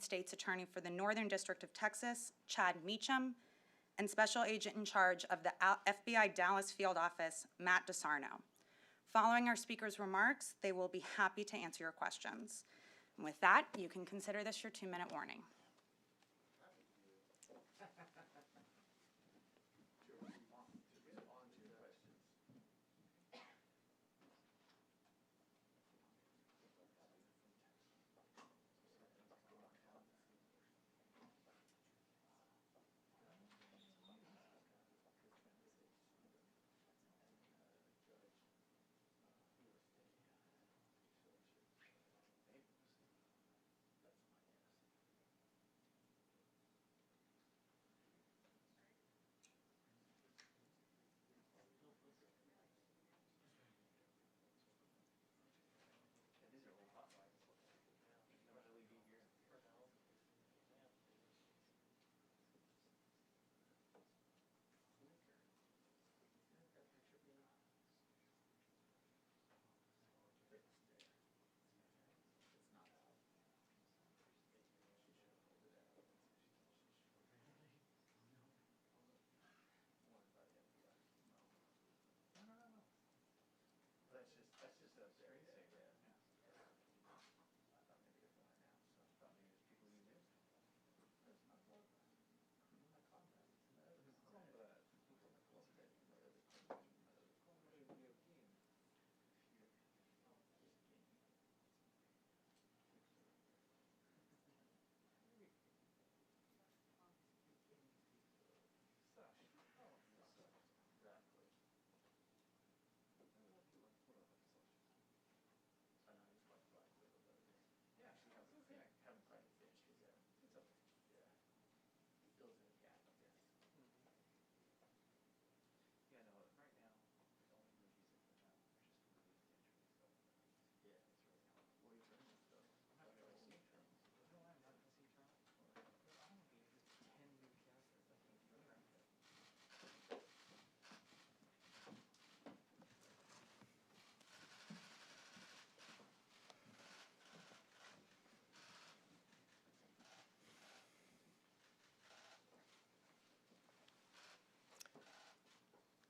United States Attorney for the Northern District of Texas, Chad Meacham, and Special Agent in charge of the FBI Dallas Field Office, Matt DeSarno. Following our speakers' remarks, they will be happy to answer your questions. And with that, you can consider this your 2-minute warning.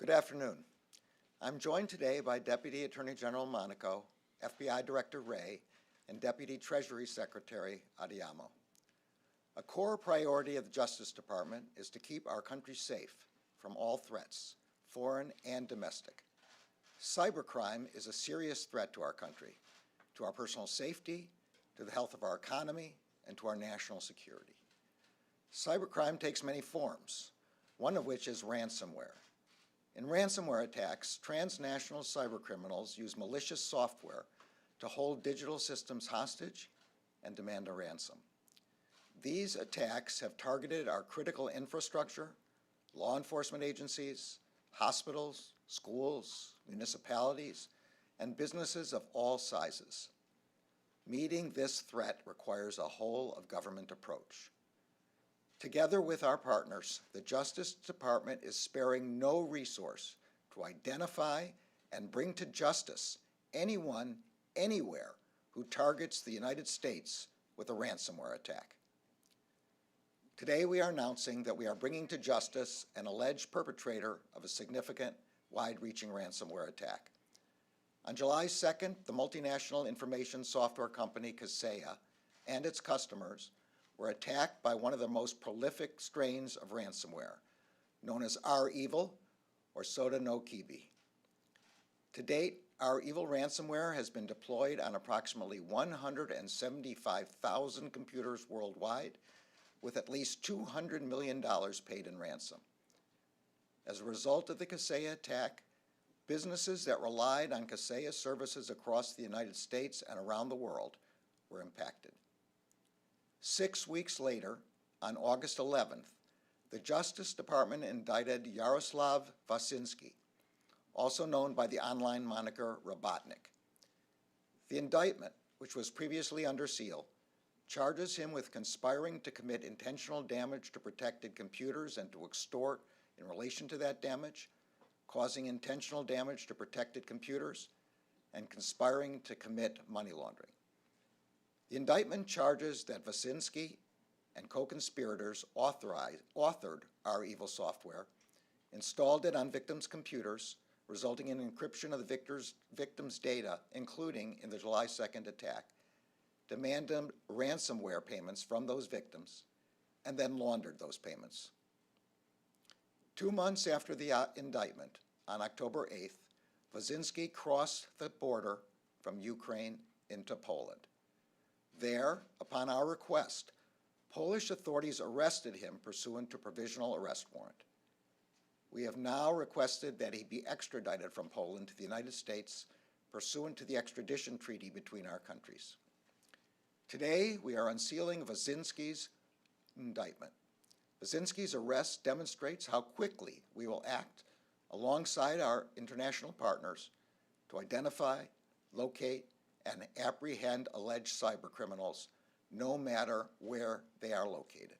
Good afternoon. I'm joined today by Deputy Attorney General Monaco, FBI Director Wray, and Deputy Treasury Secretary Adeyemo. A core priority of the Justice Department is to keep our country safe from all threats, foreign and domestic. Cybercrime is a serious threat to our country, to our personal safety, to the health of our economy, and to our national security. Cybercrime takes many forms, one of which is ransomware. In ransomware attacks, transnational cybercriminals use malicious software to hold digital systems hostage and demand a ransom. These attacks have targeted our critical infrastructure, law enforcement agencies, hospitals, schools, municipalities, and businesses of all sizes. Meeting this threat requires a whole-of-government approach. Together with our partners, the Justice Department is sparing no resource to identify and bring to justice anyone, anywhere, who targets the United States with a ransomware attack. Today we are announcing that we are bringing to justice an alleged perpetrator of a significant, wide-reaching ransomware attack. On July 2nd, the multinational information software company Kaseya and its customers were attacked by one of the most prolific strains of ransomware, known as R-Evil or Soda no Kibi. To date, R-Evil ransomware has been deployed on approximately 175,000 computers worldwide, with at least $200 million paid in ransom. As a result of the Kaseya attack, businesses that relied on Kaseya services across the United States and around the world were impacted. 6 weeks later, on August 11th, the Justice Department indicted Yaroslav Vasinski, also known by the online moniker Robotnik. The indictment, which was previously under seal, charges him with conspiring to commit intentional damage to protected computers and to extort in relation to that damage, causing intentional damage to protected computers, and conspiring to commit money laundering. The indictment charges that Wyszynski and co-conspirators authored our evil software, installed it on victims' computers, resulting in encryption of the victims' data, including in the July 2nd attack, demanded ransomware payments from those victims, and then laundered those payments. 2 months after the indictment, on October 8th, Wyszynski crossed the border from Ukraine into Poland. There, upon our request, Polish authorities arrested him pursuant to provisional arrest warrant. We have now requested that he be extradited from Poland to the United States pursuant to the extradition treaty between our countries. Today, we are unsealing Wyszynski's indictment. Wyszynski's arrest demonstrates how quickly we will act alongside our international partners to identify, locate, and apprehend alleged cybercriminals, no matter where they are located.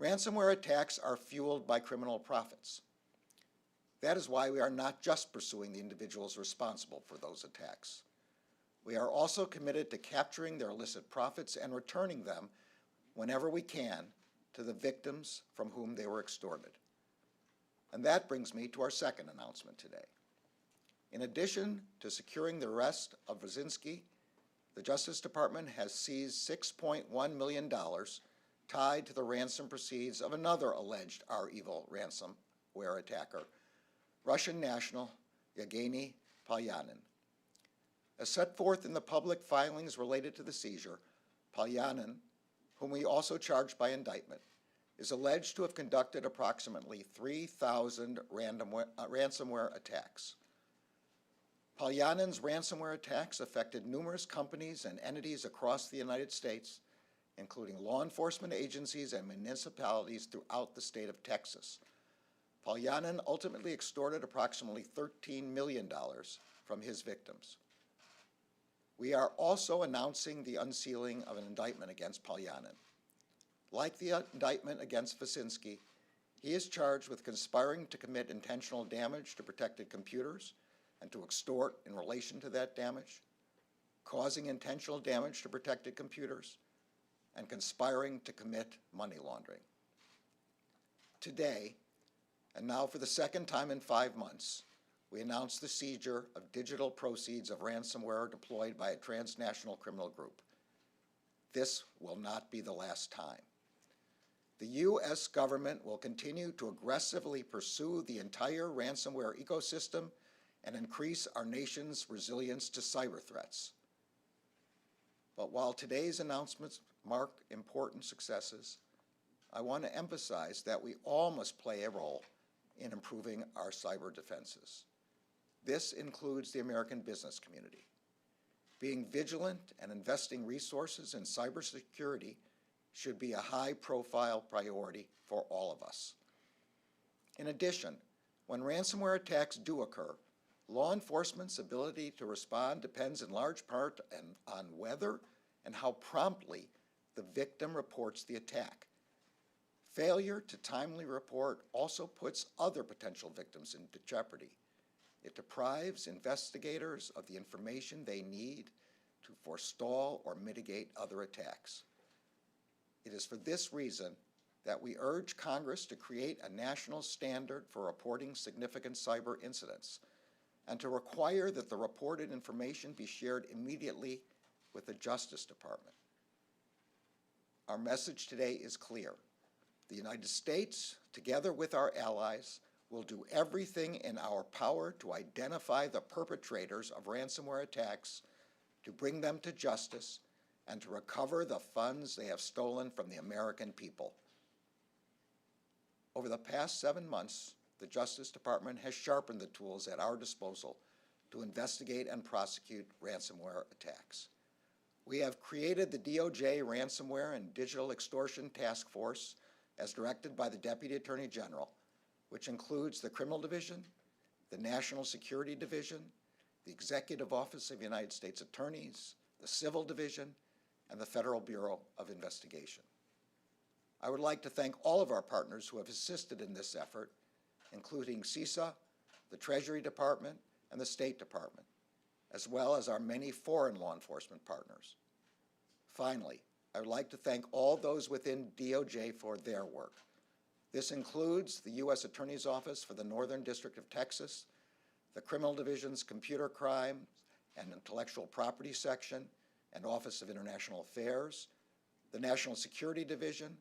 Ransomware attacks are fueled by criminal profits. That is why we are not just pursuing the individuals responsible for those attacks. We are also committed to capturing their illicit profits and returning them whenever we can to the victims from whom they were extorted. And that brings me to our second announcement today. In addition to securing the arrest of Wyszynski, the Justice Department has seized $6.1 million tied to the ransom proceeds of another alleged our evil ransomware attacker, Russian national Yevgeny Polyanin. As set forth in the public filings related to the seizure, Polyanin, whom we also charged by indictment, is alleged to have conducted approximately 3,000 ransomware attacks. Polyanin's ransomware attacks affected numerous companies and entities across the United States, including law enforcement agencies and municipalities throughout the state of Texas. Polyanin ultimately extorted approximately $13 million from his victims. We are also announcing the unsealing of an indictment against Polyanin. Like the indictment against Wyszynski, he is charged with conspiring to commit intentional damage to protected computers and to extort in relation to that damage, causing intentional damage to protected computers, and conspiring to commit money laundering. Today, and now for the second time in 5 months, we announced the seizure of digital proceeds of ransomware deployed by a transnational criminal group. This will not be the last time. The U.S. government will continue to aggressively pursue the entire ransomware ecosystem and increase our nation's resilience to cyber threats. But while today's announcements mark important successes, I want to emphasize that we all must play a role in improving our cyber defenses. This includes the American business community. Being vigilant and investing resources in cybersecurity should be a high-profile priority for all of us. In addition, when ransomware attacks do occur, law enforcement's ability to respond depends in large part on whether and how promptly the victim reports the attack. Failure to timely report also puts other potential victims into jeopardy. It deprives investigators of the information they need to forestall or mitigate other attacks. It is for this reason that we urge Congress to create a national standard for reporting significant cyber incidents and to require that the reported information be shared immediately with the Justice Department. Our message today is clear. The United States, together with our allies, will do everything in our power to identify the perpetrators of ransomware attacks, to bring them to justice, and to recover the funds they have stolen from the American people. Over the past 7 months, the Justice Department has sharpened the tools at our disposal to investigate and prosecute ransomware attacks. We have created the DOJ Ransomware and Digital Extortion Task Force as directed by the Deputy Attorney General, which includes the Criminal Division, the National Security Division, the Executive Office of United States Attorneys, the Civil Division, and the Federal Bureau of Investigation. I would like to thank all of our partners who have assisted in this effort, including CISA, the Treasury Department, and the State Department, as well as our many foreign law enforcement partners. Finally, I would like to thank all those within DOJ for their work. This includes the U.S. Attorney's Office for the Northern District of Texas, the Criminal Division's Computer Crimes and Intellectual Property Section and Office of International Affairs, the National Security Division,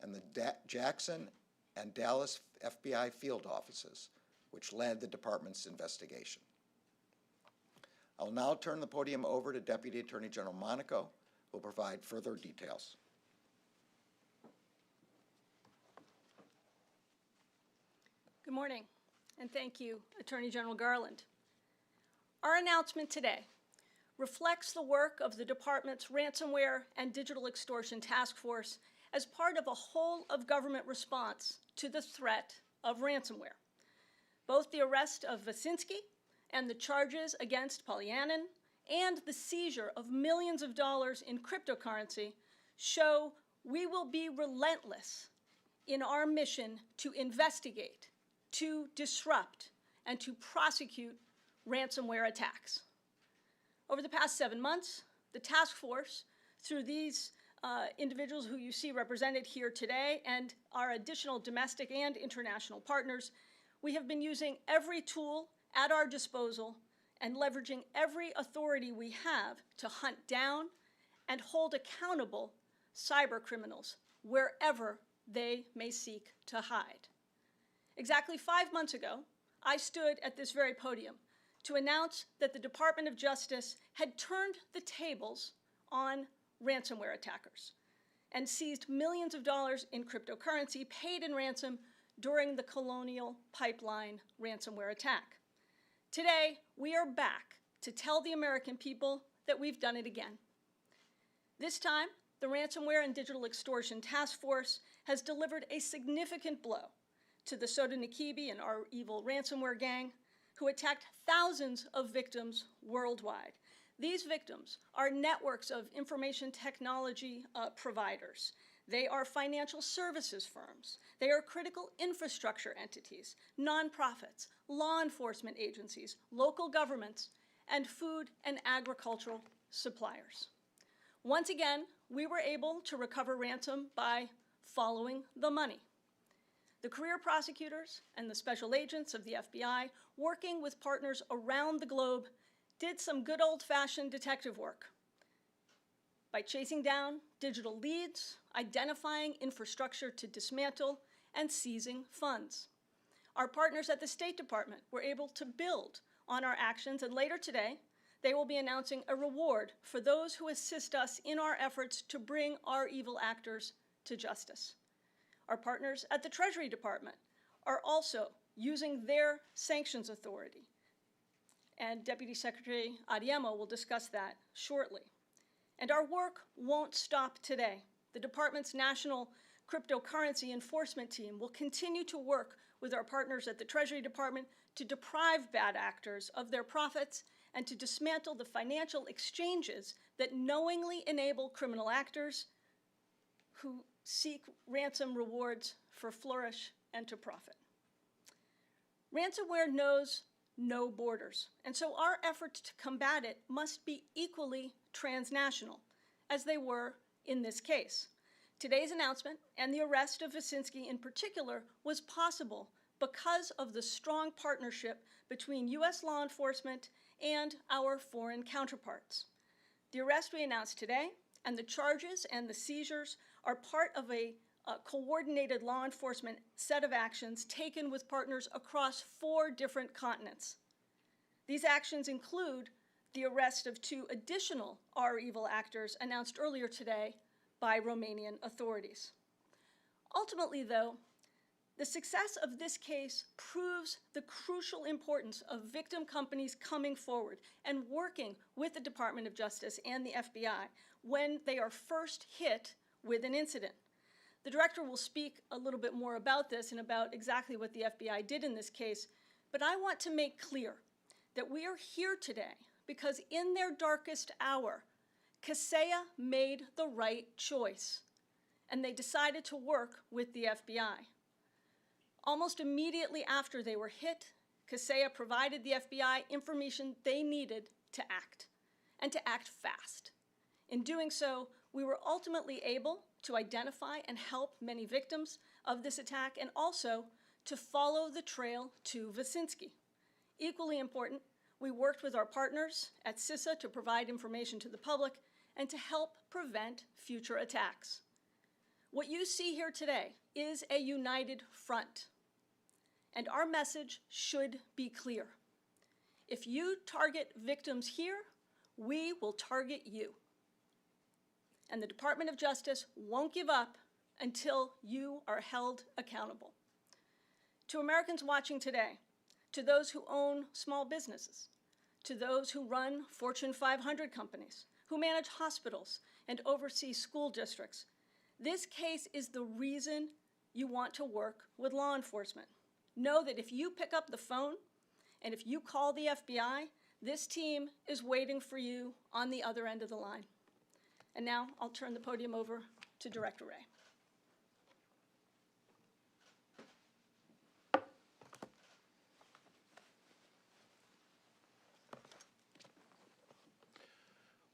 and the Jackson and Dallas FBI field offices, which led the department's investigation. I will now turn the podium over to Deputy Attorney General Monaco, who will provide further details. Good morning, and thank you, Attorney General Garland. Our announcement today reflects the work of the department's Ransomware and Digital Extortion Task Force as part of a whole-of-government response to the threat of ransomware. Both the arrest of Vasinski and the charges against Polyanin and the seizure of millions of dollars in cryptocurrency show we will be relentless in our mission to investigate, to disrupt, and to prosecute ransomware attacks. Over the past 7 months, the task force, through these individuals who you see represented here today and our additional domestic and international partners, we have been using every tool at our disposal and leveraging every authority we have to hunt down and hold accountable cyber criminals wherever they may seek to hide. Exactly 5 months ago, I stood at this very podium to announce that the Department of Justice had turned the tables on ransomware attackers and seized millions of dollars in cryptocurrency paid in ransom during the Colonial Pipeline ransomware attack. Today, we are back to tell the American people that we've done it again. This time, the Ransomware and Digital Extortion Task Force has delivered a significant blow to the Soda Nikibi and our evil ransomware gang, who attacked thousands of victims worldwide. These victims are networks of information technology providers. They are financial services firms. They are critical infrastructure entities, nonprofits, law enforcement agencies, local governments, and food and agricultural suppliers. Once again, we were able to recover ransom by following the money. The career prosecutors and the special agents of the FBI, working with partners around the globe, did some good old-fashioned detective work by chasing down digital leads, identifying infrastructure to dismantle, and seizing funds. Our partners at the State Department were able to build on our actions, and later today, they will be announcing a reward for those who assist us in our efforts to bring our evil actors to justice. Our partners at the Treasury Department are also using their sanctions authority, and Deputy Secretary Adeyemo will discuss that shortly. And our work won't stop today. The department's National Cryptocurrency Enforcement Team will continue to work with our partners at the Treasury Department to deprive bad actors of their profits and to dismantle the financial exchanges that knowingly enable criminal actors who seek ransom rewards for flourish and to profit. Ransomware knows no borders, and so our efforts to combat it must be equally transnational, as they were in this case. Today's announcement, and the arrest of Vasinski in particular, was possible because of the strong partnership between U.S. law enforcement and our foreign counterparts. The arrest we announced today and the charges and the seizures are part of a coordinated law enforcement set of actions taken with partners across 4 different continents. These actions include the arrest of 2 additional our evil actors announced earlier today by Romanian authorities. Ultimately, though, the success of this case proves the crucial importance of victim companies coming forward and working with the Department of Justice and the FBI when they are first hit with an incident. The director will speak a little bit more about this and about exactly what the FBI did in this case, but I want to make clear that we are here today because in their darkest hour, Kaseya made the right choice, and they decided to work with the FBI. Almost immediately after they were hit, Kaseya provided the FBI information they needed to act, and to act fast. In doing so, we were ultimately able to identify and help many victims of this attack and also to follow the trail to Wyszynski. Equally important, we worked with our partners at CISA to provide information to the public and to help prevent future attacks. What you see here today is a united front, and our message should be clear. If you target victims here, we will target you. And the Department of Justice won't give up until you are held accountable. To Americans watching today, to those who own small businesses, to those who run Fortune 500 companies, who manage hospitals and oversee school districts, this case is the reason you want to work with law enforcement. Know that if you pick up the phone and if you call the FBI, this team is waiting for you on the other end of the line. And now I'll turn the podium over to Director Wray.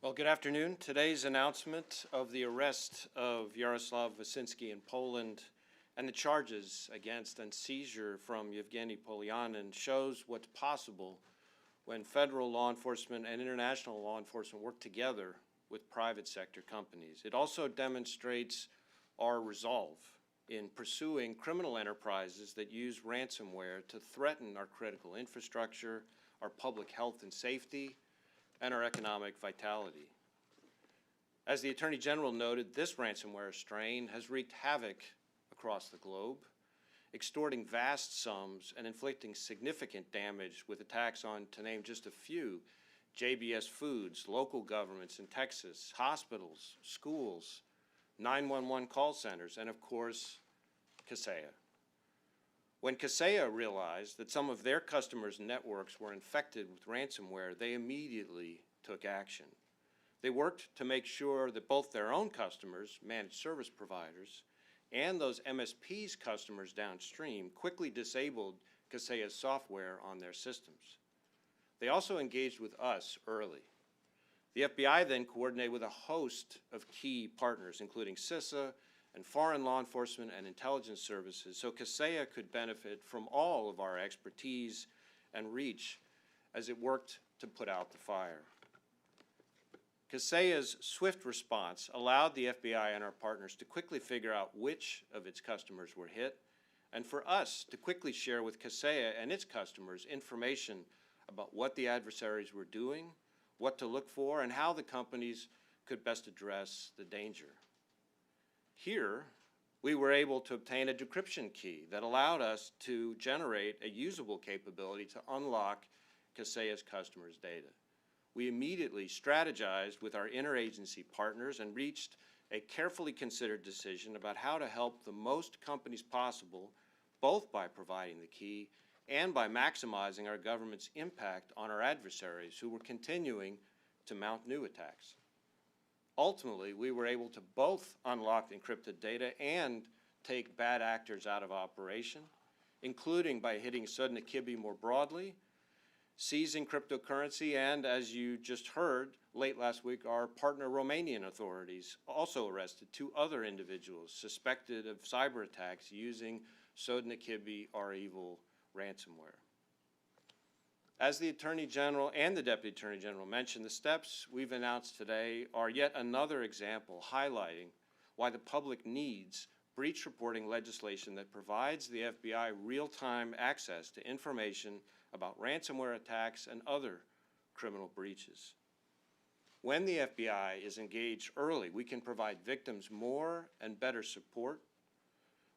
Well, good afternoon. Today's announcement of the arrest of Yaroslav Wyszynski in Poland and the charges against and seizure from Yevgeny Polyanin shows what's possible when federal law enforcement and international law enforcement work together with private sector companies. It also demonstrates our resolve in pursuing criminal enterprises that use ransomware to threaten our critical infrastructure, our public health and safety, and our economic vitality. As the Attorney General noted, this ransomware strain has wreaked havoc across the globe, extorting vast sums and inflicting significant damage with attacks on, to name just a few, JBS Foods, local governments in Texas, hospitals, schools, 911 call centers, and of course, Kaseya. When Kaseya realized that some of their customers' networks were infected with ransomware, they immediately took action. They worked to make sure that both their own customers, managed service providers, and those MSPs' customers downstream quickly disabled Kaseya's software on their systems. They also engaged with us early. The FBI then coordinated with a host of key partners, including CISA and foreign law enforcement and intelligence services, so Kaseya could benefit from all of our expertise and reach as it worked to put out the fire. Kaseya's swift response allowed the FBI and our partners to quickly figure out which of its customers were hit, and for us to quickly share with Kaseya and its customers information about what the adversaries were doing, what to look for, and how the companies could best address the danger. Here, we were able to obtain a decryption key that allowed us to generate a usable capability to unlock Kaseya's customers' data. We immediately strategized with our interagency partners and reached a carefully considered decision about how to help the most companies possible, both by providing the key and by maximizing our government's impact on our adversaries who were continuing to mount new attacks. Ultimately, we were able to both unlock encrypted data and take bad actors out of operation, including by hitting Sudnikibi more broadly, seizing cryptocurrency, and as you just heard, late last week, our partner Romanian authorities also arrested 2 other individuals suspected of cyber attacks using Sudnikibi or evil ransomware. As the Attorney General and the Deputy Attorney General mentioned, the steps we've announced today are yet another example highlighting why the public needs breach reporting legislation that provides the FBI real-time access to information about ransomware attacks and other criminal breaches. When the FBI is engaged early, we can provide victims more and better support.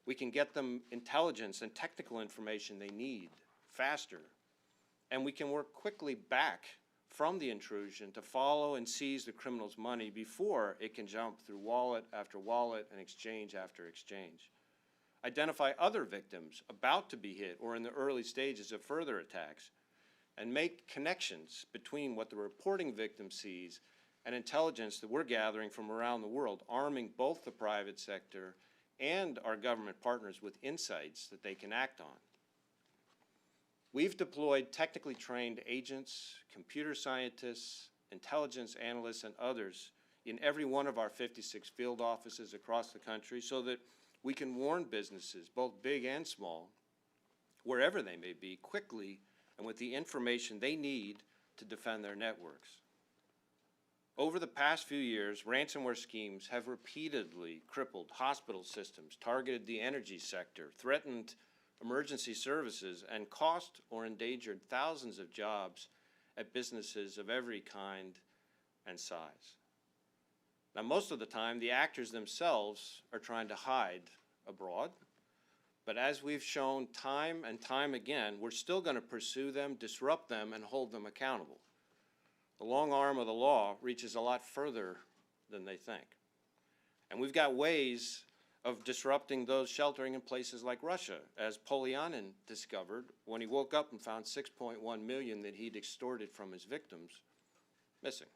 We can get them intelligence and technical information they need faster. And we can work quickly back from the intrusion to follow and seize the criminal's money before it can jump through wallet after wallet and exchange after exchange. Identify other victims about to be hit or in the early stages of further attacks, and make connections between what the reporting victim sees and intelligence that we're gathering from around the world, arming both the private sector and our government partners with insights that they can act on. We've deployed technically trained agents, computer scientists, intelligence analysts, and others in every one of our 56 field offices across the country so that we can warn businesses, both big and small, wherever they may be, quickly and with the information they need to defend their networks. Over the past few years, ransomware schemes have repeatedly crippled hospital systems, targeted the energy sector, threatened emergency services, and cost or endangered thousands of jobs at businesses of every kind and size. Now, most of the time, the actors themselves are trying to hide abroad, but as we've shown time and time again, we're still going to pursue them, disrupt them, and hold them accountable. The long arm of the law reaches a lot further than they think. And we've got ways of disrupting those sheltering in places like Russia, as Polyanin discovered when he woke up and found 6.1 million that he'd extorted from his victims missing.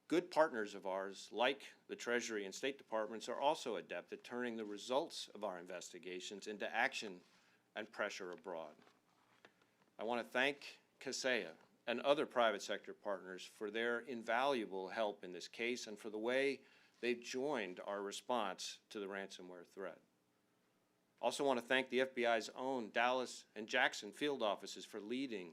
Good partners of ours, like the Treasury and State Departments, are also adept at turning the results of our investigations into action and pressure abroad. I want to thank Kaseya and other private sector partners for their invaluable help in this case and for the way they've joined our response to the ransomware threat. Also want to thank the FBI's own Dallas and Jackson field offices for leading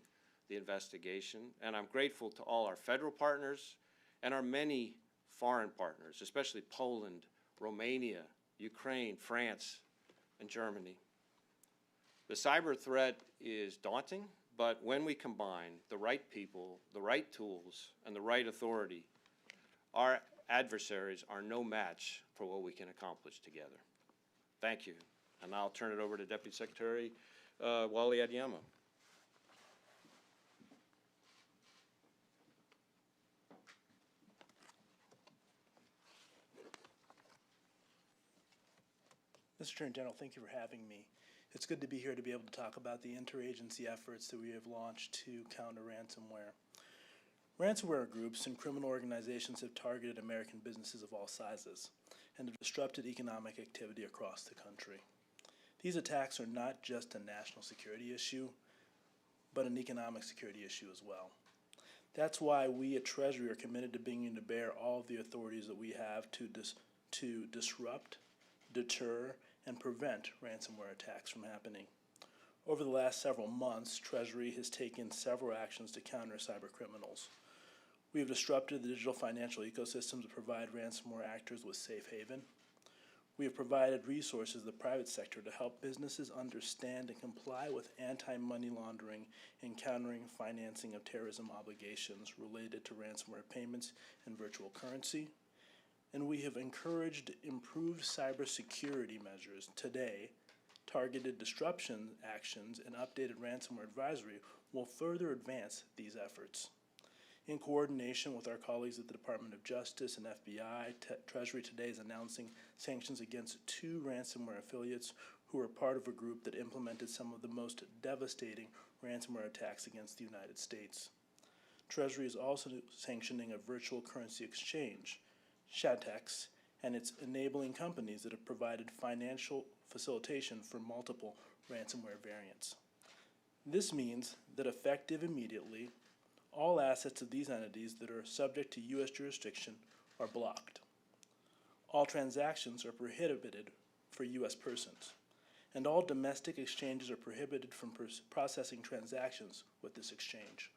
the investigation, and I'm grateful to all our federal partners and our many foreign partners, especially Poland, Romania, Ukraine, France, and Germany. The cyber threat is daunting, but when we combine the right people, the right tools, and the right authority, our adversaries are no match for what we can accomplish together. Thank you. And I'll turn it over to Deputy Secretary Wally Adeyemo. Mr. Attorney General, thank you for having me. It's good to be here to be able to talk about the interagency efforts that we have launched to counter ransomware. Ransomware groups and criminal organizations have targeted American businesses of all sizes and have disrupted economic activity across the country. These attacks are not just a national security issue, but an economic security issue as well. That's why we at Treasury are committed to bringing to bear all of the authorities that we have to disrupt, deter, and prevent ransomware attacks from happening. Over the last several months, Treasury has taken several actions to counter cyber criminals. We have disrupted the digital financial ecosystems to provide ransomware actors with safe haven. We have provided resources to the private sector to help businesses understand and comply with anti-money laundering and countering financing of terrorism obligations related to ransomware payments and virtual currency. And we have encouraged improved cybersecurity measures today. Targeted disruption actions and updated ransomware advisory will further advance these efforts. In coordination with our colleagues at the Department of Justice and FBI, Treasury today is announcing sanctions against 2 ransomware affiliates who are part of a group that implemented some of the most devastating ransomware attacks against the United States. Treasury is also sanctioning a virtual currency exchange, Shatex, and its enabling companies that have provided financial facilitation for multiple ransomware variants. This means that effective immediately, all assets of these entities that are subject to U.S. jurisdiction are blocked. All transactions are prohibited for U.S. persons, and all domestic exchanges are prohibited from processing transactions with this exchange.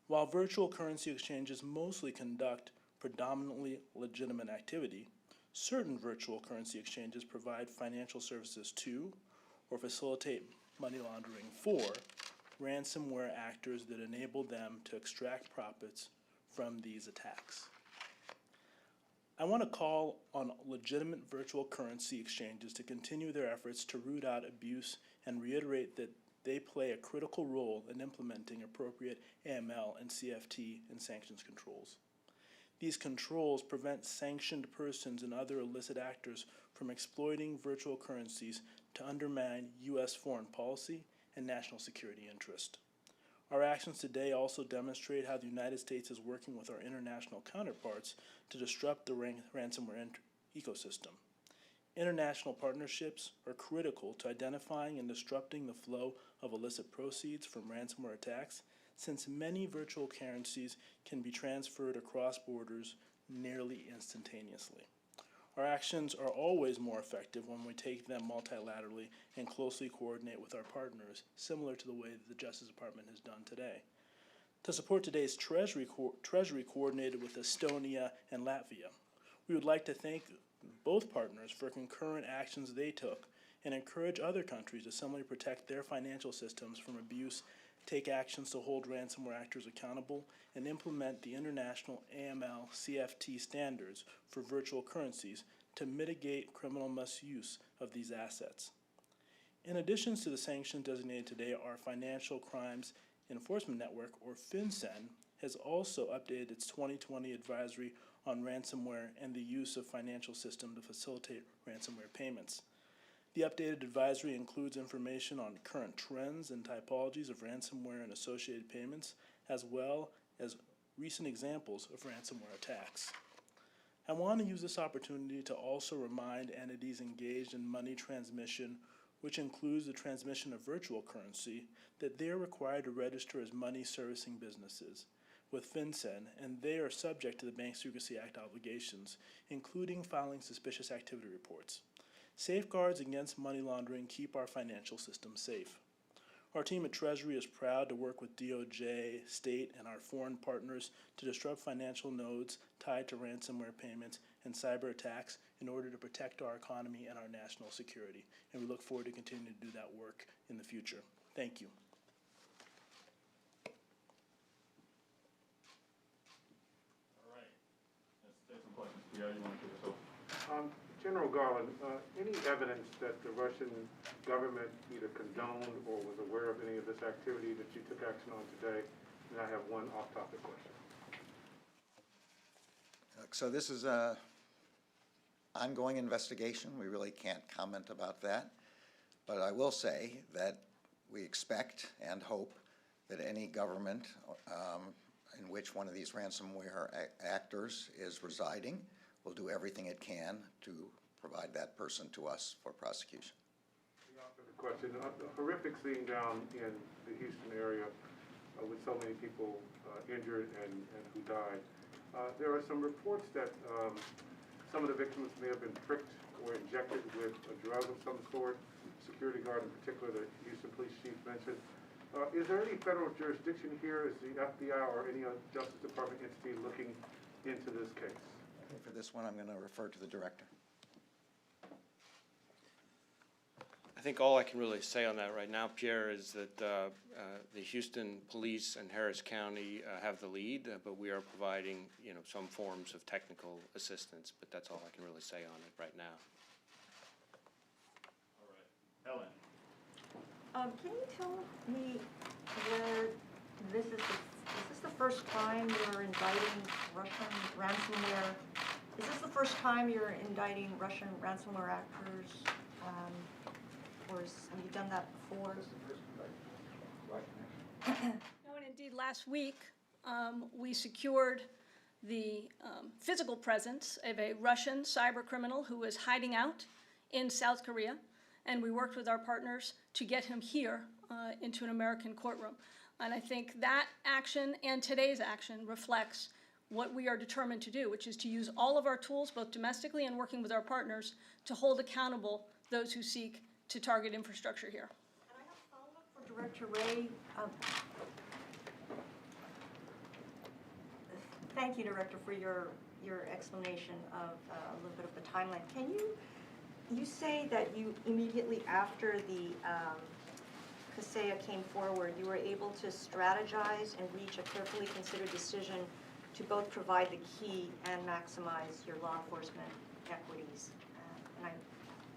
While virtual currency exchanges mostly conduct predominantly legitimate activity, certain virtual currency exchanges provide financial services to or facilitate money laundering for ransomware actors that enable them to extract profits from these attacks. I want to call on legitimate virtual currency exchanges to continue their efforts to root out abuse and reiterate that they play a critical role in implementing appropriate AML and CFT and sanctions controls. These controls prevent sanctioned persons and other illicit actors from exploiting virtual currencies to undermine U.S. foreign policy and national security interest. Our actions today also demonstrate how the United States is working with our international counterparts to disrupt the ransomware ecosystem. International partnerships are critical to identifying and disrupting the flow of illicit proceeds from ransomware attacks, since many virtual currencies can be transferred across borders nearly instantaneously. Our actions are always more effective when we take them multilaterally and closely coordinate with our partners, similar to the way that the Justice Department has done today. To support today's Treasury coordinated with Estonia and Latvia. We would like to thank both partners for concurrent actions they took and encourage other countries to similarly protect their financial systems from abuse, take actions to hold ransomware actors accountable, and implement the international AML CFT standards for virtual currencies to mitigate criminal misuse of these assets. In addition to the sanctions designated today, our Financial Crimes Enforcement Network, or FinCEN, has also updated its 2020 advisory on ransomware and the use of financial system to facilitate ransomware payments. The updated advisory includes information on current trends and typologies of ransomware and associated payments, as well as recent examples of ransomware attacks. I want to use this opportunity to also remind entities engaged in money transmission, which includes the transmission of virtual currency, that they are required to register as money servicing businesses with FinCEN, and they are subject to the Bank Secrecy Act obligations, including filing suspicious activity reports. Safeguards against money laundering keep our financial system safe. Our team at Treasury is proud to work with DOJ, state, and our foreign partners to disrupt financial nodes tied to ransomware payments and cyber attacks in order to protect our economy and our national security. And we look forward to continuing to do that work in the future. Thank you. All right. Let's take some questions. Pierre, you want to kick us off? General Garland, any evidence that the Russian government either condoned or was aware of any of this activity that you took action on today? And I have one off-topic question. So this is an ongoing investigation. We really can't comment about that. But I will say that we expect and hope that any government in which one of these ransomware actors is residing will do everything it can to provide that person to us for prosecution. The question, a horrific scene down in the Houston area with so many people injured and who died. There are some reports that some of the victims may have been pricked or injected with a drug of some sort. Security guard in particular, the Houston police chief mentioned. Is there any federal jurisdiction here? Is the FBI or any other Justice Department entity looking into this case? For this one, I'm going to refer to the director. I think all I can really say on that right now, Pierre, is that the Houston Police and Harris County have the lead, but we are providing, some forms of technical assistance. But that's all I can really say on it right now. All right, Helen. Can you tell me where this is this the first time you're indicting Russian ransomware? Is this the first time you're indicting Russian ransomware actors? Or have you done that before? No, and indeed, last week, we secured the physical presence of a Russian cyber criminal who was hiding out in South Korea, and we worked with our partners to get him here into an American courtroom. And I think that action and today's action reflects what we are determined to do, which is to use all of our tools, both domestically and working with our partners, to hold accountable those who seek to target infrastructure here. Can I have a follow-up for Director Wray? Thank you, Director, for your explanation of a little bit of the timeline. Can you say that you immediately after the CASEA came forward, you were able to strategize and reach a carefully considered decision to both provide the key and maximize your law enforcement equities?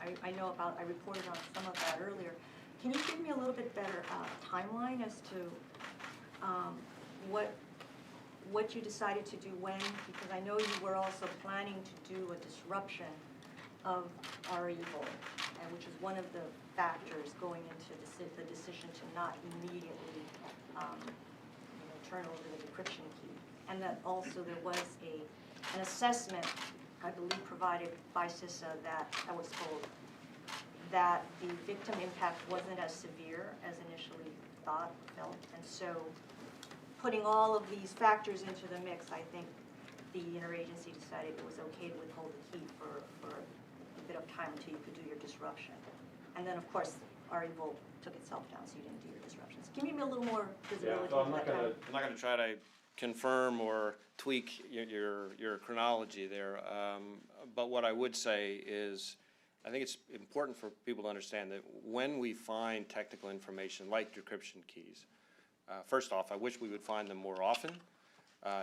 And I know about, I reported on some of that earlier. Can you give me a little bit better timeline as to what you decided to do when? Because I know you were also planning to do a disruption of our evil, and which is one of the factors going into the decision to not immediately turn over the decryption key. And that also there was an assessment, I believe, provided by CISA that I was told that the victim impact wasn't as severe as initially felt. And so putting all of these factors into the mix, I think the interagency decided it was okay to withhold the key for a bit of time until you could do your disruption. And then, of course, RE-Volt took itself down, so you didn't do your disruptions. Can you give me a little more visibility so I'm into not that time? I'm not going to try to confirm or tweak your chronology there, but what I would say is I think it's important for people to understand that when we find technical information like decryption keys, first off, I wish we would find them more often.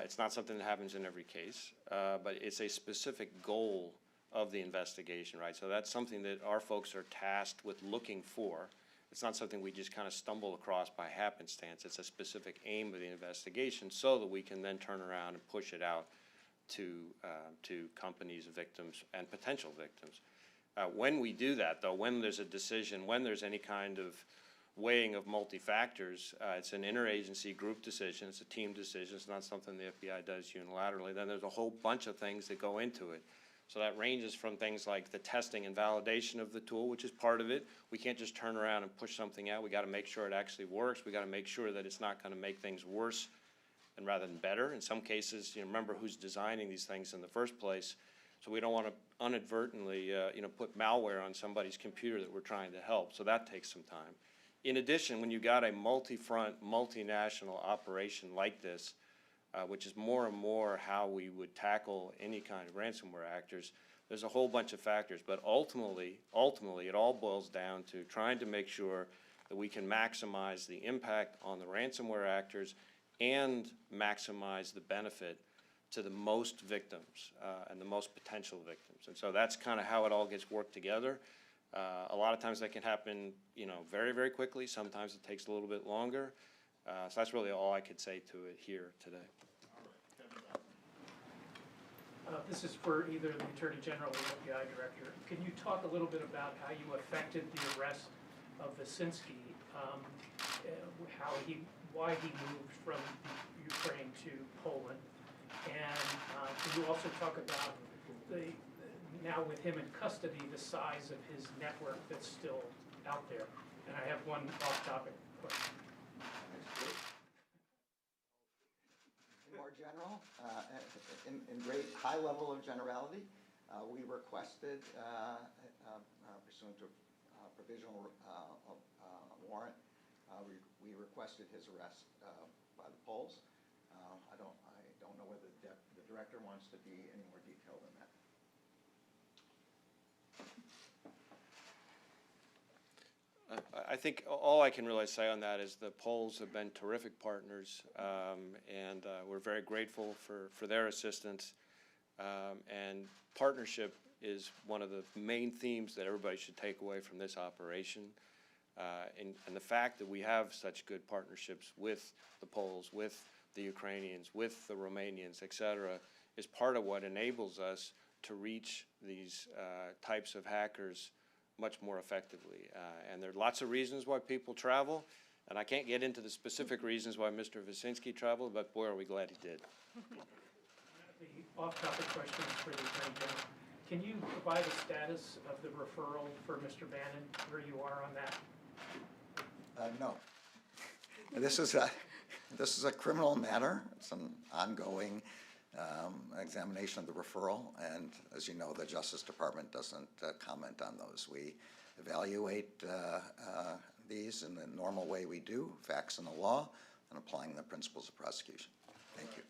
It's not something that happens in every case, but it's a specific goal of the investigation, right? So that's something that our folks are tasked with looking for. It's not something we just kind of stumble across by happenstance. It's a specific aim of the investigation so that we can then turn around and push it out to companies, victims, and potential victims. When we do that, though, when there's a decision, when there's any kind of weighing of multi-factors, it's an interagency group decision, it's a team decision, it's not something the FBI does unilaterally. Then there's a whole bunch of things that go into it. So that ranges from things like the testing and validation of the tool, which is part of it. We can't just turn around and push something out. We got to make sure it actually works. We got to make sure that it's not going to make things worse and rather than better. In some cases, remember who's designing these things in the first place. So we don't want to inadvertently, put malware on somebody's computer that we're trying to help. So that takes some time. In addition, when you got a multi-front, multinational operation like this, which is more and more how we would tackle any kind of ransomware actors, there's a whole bunch of factors. But ultimately, it all boils down to trying to make sure that we can maximize the impact on the ransomware actors and maximize the benefit to the most victims and the most potential victims. And so that's kind of how it all gets worked together. A lot of times that can happen, very, very quickly. Sometimes it takes a little bit longer. So that's really all I could say to it here today. This is for either the Attorney General or the FBI Director. Can you talk a little bit about how you affected the arrest of Wyszynski, why he moved from Ukraine to Poland? And can you also talk about now with him in custody, the size of his network that's still out there? And I have one off-topic question. More general, in great high level of generality, we requested, pursuant to provisional warrant, we requested his arrest by the Poles. I don't know whether the director wants to be any more detailed than that. I think all I can really say on that is the Poles have been terrific partners, and we're very grateful for their assistance. And partnership is one of the main themes that everybody should take away from this operation. And the fact that we have such good partnerships with the Poles, with the Ukrainians, with the Romanians, et cetera, is part of what enables us to reach these types of hackers much more effectively. And there are lots of reasons why people travel, and I can't get into the specific reasons why Mr. Wyszynski traveled, but boy, are we glad he did. The off-topic question is for the Attorney General. Can you provide a status of the referral for Mr. Bannon, where you are on that? No. This is a criminal matter. It's an ongoing examination of the referral, and as you know, the Justice Department doesn't comment on those. We evaluate these in the normal way we do, facts and the law, and applying the principles of prosecution. Thank you.